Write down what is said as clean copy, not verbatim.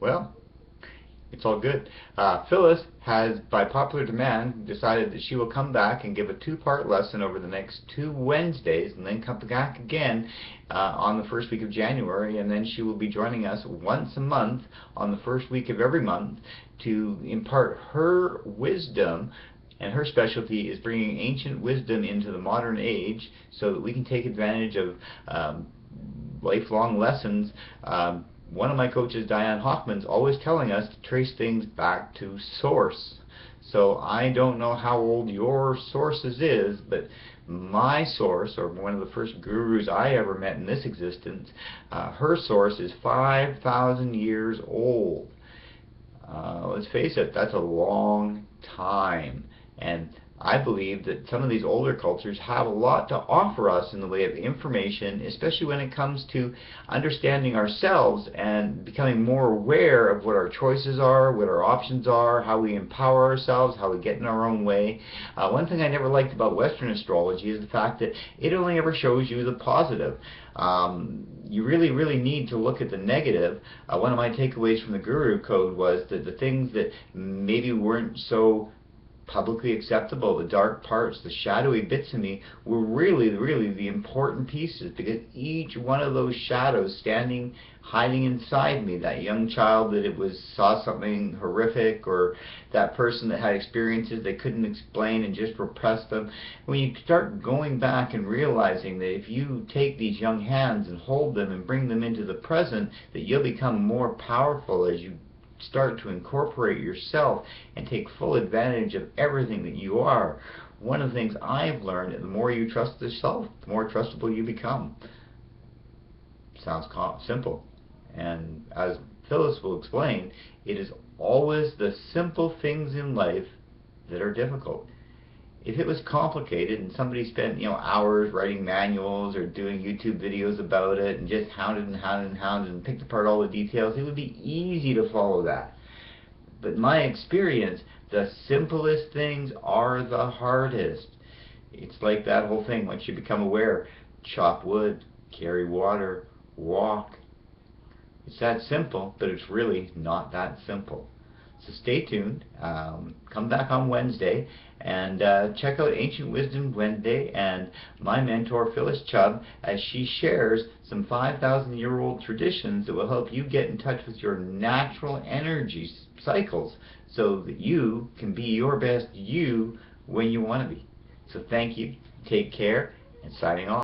Well, it's all good. Phyllis has, by popular demand, decided that she will come back and give a two-part lesson over the next 2 Wednesdays, and then come back again on the first week of January, and then she will be joining us once a month on the first week of every month to impart her wisdom. And her specialty is bringing ancient wisdom into the modern age so that we can take advantage of lifelong lessons. One of my coaches, Diane Hoffman's, always telling us to trace things back to source. So I don't know how old your sources is, but my source, or one of the first gurus I ever met in this existence, her source is 5,000 years old. Let's face it, that's a long time. And I believe that some of these older cultures have a lot to offer us in the way of information, especially when it comes to understanding ourselves and becoming more aware of what our choices are, what our options are, how we empower ourselves, how we get in our own way. One thing I never liked about Western astrology is the fact that it only ever shows you the positive. You really need to look at the negative. One of my takeaways from the Guru Code was that the things that maybe weren't so publicly acceptable, the dark parts, the shadowy bits of me, were really the important pieces, because each one of those shadows hiding inside me, that young child that saw something horrific, or that person that had experiences they couldn't explain and just repressed them, when you start going back and realizing that if you take these young hands and hold them and bring them into the present, that you'll become more powerful as you start to incorporate yourself and take full advantage of everything that you are. One of the things I've learned, the more you trust yourself, the more trustable you become. Sounds simple. And as Phyllis will explain, it is always the simple things in life that are difficult. If it was complicated and somebody spent hours writing manuals or doing YouTube videos about it and just hounded and picked apart all the details, it would be easy to follow that. But in my experience, the simplest things are the hardest. It's like that whole thing, once you become aware: chop wood, carry water, walk. It's that simple, but it's really not that simple. So stay tuned. Come back on Wednesday and check out Ancient Wisdom Wednesday and my mentor Phyllis Chubb, as she shares some 5,000-year-old traditions that will help you get in touch with your natural energy cycles so that you can be your best you when you want to be. So thank you, take care, and signing off.